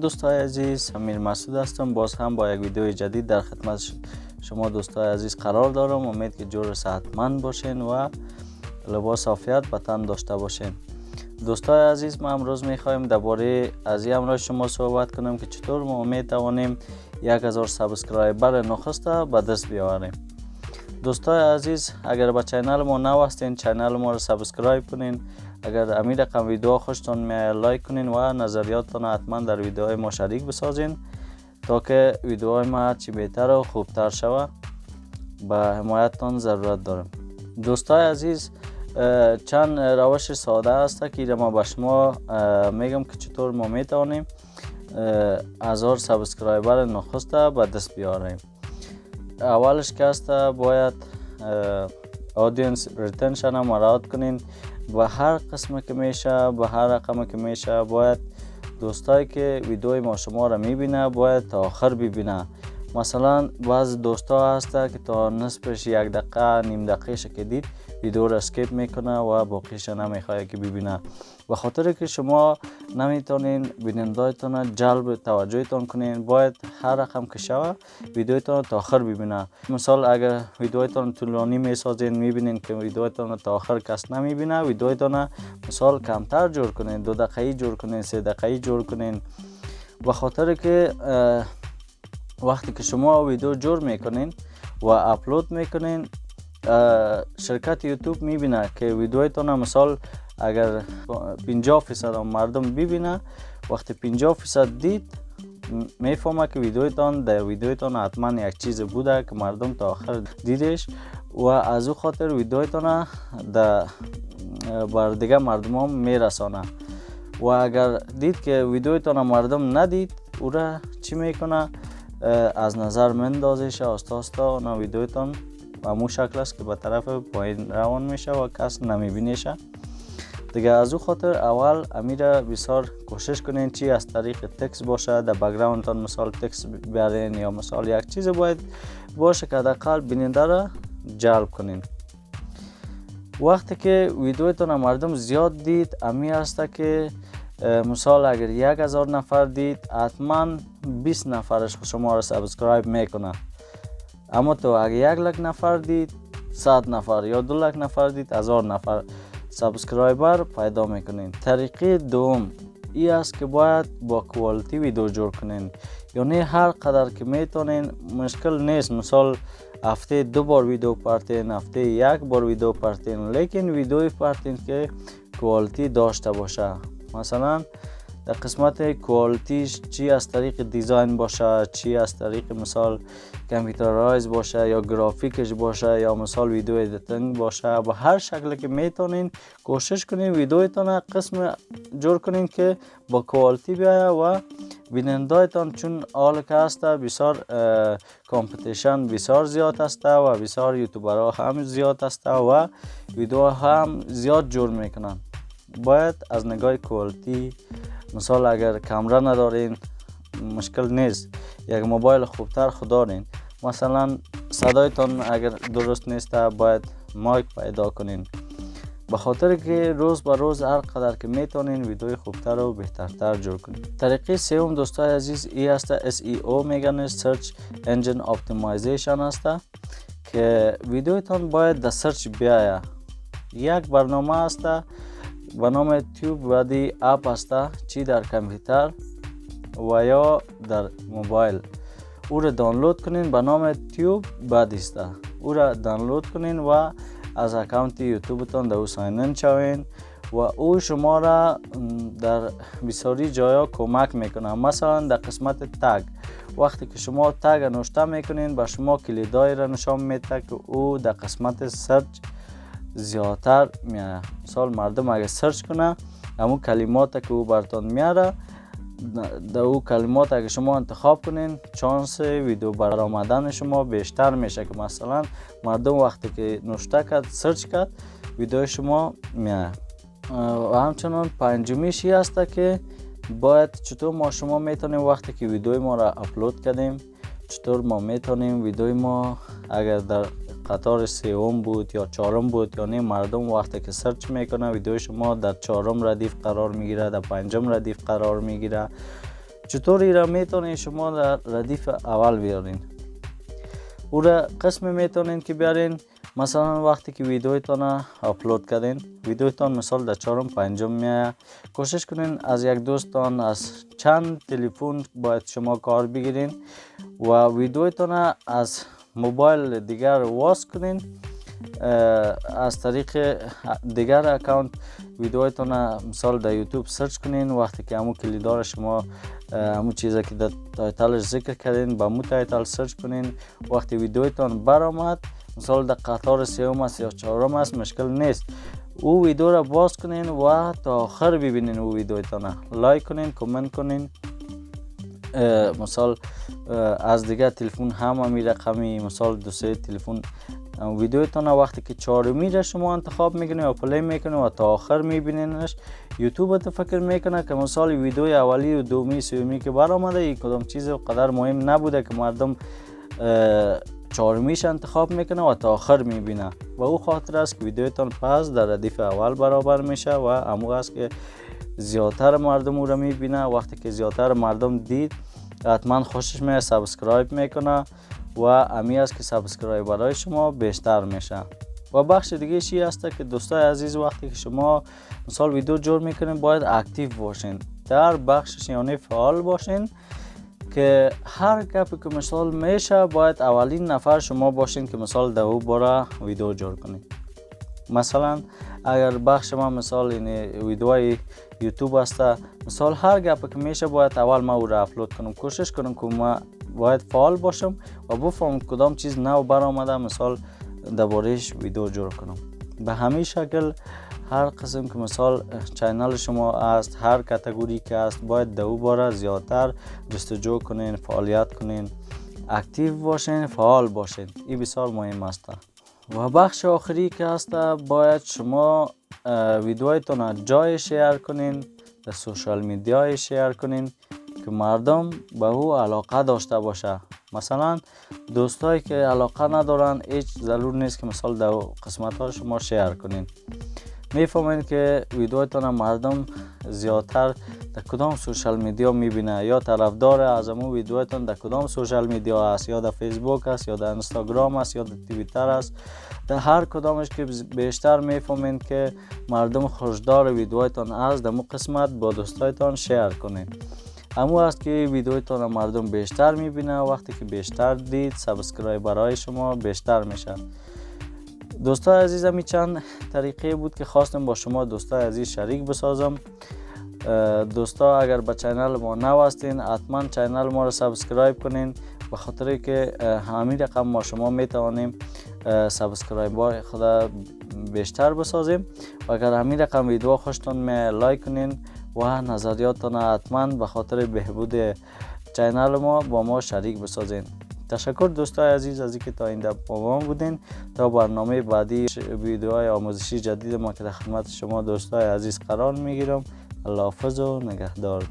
دوستای عزیز، امیر مسعود هستم. باز هم با یک ویدیو جدید در خدمت شما دوستای عزیز قرار دارم. امید که جور صحتمند باشین و لباس عافیت به تن داشته باشین. دوستای عزیز، ما امروز میخوایم درباره از همراه شما صحبت کنم که چطور ما میتوانیم 1000 سابسکرایبر نخست به دست بیاوریم. دوستای عزیز، اگر به چینل ما نو هستین، چینل ما رو سابسکرایب کنین. اگر امی رقم ویدیو خوشتون میاد لایک کنین و نظریاتتون حتما در ویدیوهای ما شریک بسازین تا که ویدیوهای ما چی بهتر و خوبتر شود. به حمایتتون ضرورت دارم. دوستای عزیز، چند روش ساده است که ما به شما میگم که چطور ما میتونیم 1000 سابسکرایبر نخست به دست بیاریم. اولش که است باید اودینس ریتنشن هم مراعات کنین. و هر قسم که میشه، به هر رقم که میشه، باید دوستایی که ویدیوی ما شما را میبینه باید تا آخر ببینه. مثلا بعض دوستا هست که تا نصفش 1 دقیقه نیم دقیقه که دید ویدیو را اسکیپ میکنه و باقیش نمیخواد که ببینه. به خاطر که شما نمیتونین بینندایتون جلب توجهتون کنین، باید هر رقم که شوه ویدیوتون تا آخر ببینه. مثال اگر ویدیوتون طولانی میسازین، میبینین که ویدیوتون تا آخر کس نمیبینه، ویدیوتون مثال کمتر جور کنین، 2 دقیقه‌ای جور کنین، 3 دقیقه‌ای جور کنین. به خاطر که وقتی که شما ویدیو جور میکنین و اپلود میکنین، شرکت یوتیوب میبینه که ویدیوتون مثال اگر 50% مردم ببینه، وقتی 50% دید میفهمه که ویدیوتون حتما یک چیز بوده که مردم تا آخر دیدش و از او خاطر ویدیوتون بر دیگه مردم هم میرسانه. و اگر دید که ویدیوتون مردم ندید، او را چی میکنه؟ از نظر مندازش آستا اونا ویدیوتون و مو شکل است که به طرف پایین روان میشه و کس نمیبینیشه دیگه. از او خاطر اول امیره بسیار کوشش کنین چی از طریق تکست باشه، در بک‌گراندتون مثال تکست بیارین یا مثال یک چیز باید باشه که حداقل بیننده را جلب کنین. وقتی که ویدیوتون مردم زیاد دید، امی هسته که مثال اگر 1000 نفر دید، حتما 20 نفرش شما را سابسکرایب میکنه. اما تو اگر 1 لک نفر دید، 100 نفر یا 2 لک نفر دید، 1000 نفر سابسکرایبر پیدا میکنین. طریقه دوم ای است که باید با کوالیتی ویدیو جور کنین. یعنی هر قدر که میتونین، مشکل نیست مثال هفته 2 بار ویدیو پارتین، هفته 1 بار ویدیو پارتین، لیکن ویدیو پارتین که کوالیتی داشته باشه. مثلا در قسمت کوالیتیش چی از طریق دیزاین باشه، چی از طریق مثال کامپیوترایز باشه یا گرافیکش باشه یا مثال ویدیو ادیتینگ باشه. به هر شکلی که میتونین کوشش کنین ویدیوتون قسم جور کنین که با کوالیتی بیاید و بینندایتان، چون حال که هست بسیار کامپیتیشن بسیار زیاد است و بسیار یوتیوبرها هم زیاد است و ویدیو هم زیاد جور میکنن. باید از نگاه کوالیتی، مثال اگر کامرا ندارین مشکل نیست، یک موبایل خوبتر خود دارین، مثلا صدایتون اگر درست نیست باید مایک پیدا کنین. به خاطر که روز به روز هر قدر که میتونین ویدیو خوبتر و بهترتر جور کنین. طریقه سوم دوستای عزیز ای است SEO میگن، Search Engine Optimization است که ویدیوتون باید در سرچ بیاید. یک برنامه است به نام تیوب ودی اپ است، چی در کامپیوتر و یا در موبایل. او را دانلود کنین، به نام تیوب بدی است. او را دانلود کنین و از اکانت یوتیوبتون در ساین این شوین و او شما را در بسیاری جایا کمک میکنه. مثلا در قسمت تگ، وقتی که شما تگ نوشته میکنین به شما کلیدای را نشان میده که او در قسمت سرچ زیادتر میاره. مثال مردم اگه سرچ کنه همون کلمات که او براتون میاره، در او کلمات اگه شما انتخاب کنین، چانس ویدیو برآمدن شما بیشتر میشه که مثلا مردم وقتی که نوشته کرد سرچ کرد ویدیو شما میاره. و همچنان پنجمیش هست که باید چطور ما شما میتونیم وقتی که ویدیو ما را اپلود کردیم، چطور ما میتونیم ویدیو ما اگر در قطار سوم بود یا چهارم بود، یعنی مردم وقتی که سرچ میکنه ویدیو شما در چهارم ردیف قرار میگیره، در پنجم ردیف قرار میگیره چطور ای را میتونین شما در ردیف اول بیارین؟ او را قسم میتونین که بیارین مثلا وقتی که ویدیویتون آپلود کردین، ویدیویتون مثال در چهارم پنجم میاد، کوشش کنین از یک دوستان از چند تلفن باید شما کار بگیرین و ویدیویتون از موبایل دیگر واس کنین، از طریق دیگر اکانت ویدیویتون مثال در یوتیوب سرچ کنین. وقتی که همون کلیدار شما همون چیزی که در تایتلش ذکر کردین با همون تایتل سرچ کنین، وقتی ویدیویتون برآمد مثال در قطار سوم است یا چهارم است مشکل نیست، او ویدیو را باز کنین و تا آخر ببینین. او ویدیویتون لایک کنین، کامنت کنین. مثال از دیگه تلفن هم همی رقمی مثال دو سه تلفن ویدیویتون وقتی که چهارمی را شما انتخاب میکنین و پلی میکنین و تا آخر میبینینش، یوتیوب تو فکر میکنه که مثال ویدیوی اولی و دومی سومی که برآمده این کدام چیز قدر مهم نبوده که مردم چهارمیش انتخاب میکنه و تا آخر میبینه و او خاطر است که ویدیوتون پس در ردیف اول برابر میشه و همون است که زیادتر مردم او را میبینه. وقتی که زیادتر مردم دید حتما خوشش میاد، سابسکرایب میکنه و امی است که سابسکرایب برای شما بیشتر میشه. و بخش دیگه چی هست که دوستای عزیز وقتی که شما مثال ویدیو جور میکنین باید اکتیو باشین، در بخشش یعنی فعال باشین که هر گپی که مثال میشه باید اولین نفر شما باشین که مثال دو باره ویدیو جور کنین. مثلا اگر بخش ما مثال این ویدیوهای یوتیوب است، مثال هر گپی که میشه باید اول ما او را اپلود کنم، کوشش کنم که ما باید فعال باشم و بفهمم کدام چیز نو برآمده مثال درباره‌اش ویدیو جور کنم. به همین شکل هر قسم که مثال چینل شما است، هر کاتگوری که است باید دو بار زیادتر جستجو کنین، فعالیت کنین، اکتیو باشین، فعال باشین. این بسیار مهم است. و بخش آخری که است باید شما ویدیویتون جای شیر کنین، در سوشال میدیا شیر کنین که مردم به او علاقه داشته باشه. مثلا دوستایی که علاقه ندارن هیچ ضرور نیست که مثال در قسمت ها شما شیر کنین. میفهمین که ویدیوتون مردم زیادتر در کدام سوشال میدیا میبینه یا طرفدار از همون ویدیوتون در کدام سوشال میدیا است، یا در فیسبوک است یا در اینستاگرام است یا در توییتر است. در هر کدامش که بیشتر میفهمین که مردم خوشدار ویدیوتون است، در مو قسمت با دوستایتون شیر کنین. همون است که ویدیوتون مردم بیشتر میبینه، وقتی که بیشتر دید سابسکرایب برای شما بیشتر میشه. دوستای عزیزم این چند طریقه بود که خواستم با شما دوستای عزیز شریک بسازم. دوستا اگر به چینل ما نو هستین حتما چینل ما رو سابسکرایب کنین، به خاطر که همین رقم ما شما میتوانیم سابسکرایب با خود بیشتر بسازیم. و اگر همین رقم ویدیو خوشتون می لایک کنین و نظریاتتون حتما به خاطر بهبود چینل ما با ما شریک بسازین. تشکر دوستای عزیز از اینکه تا اینجا با ما بودین. تا برنامه بعدی ویدیوهای آموزشی جدید ما که در خدمت شما دوستای عزیز قرار میگیرم. الله حافظ و نگهدار.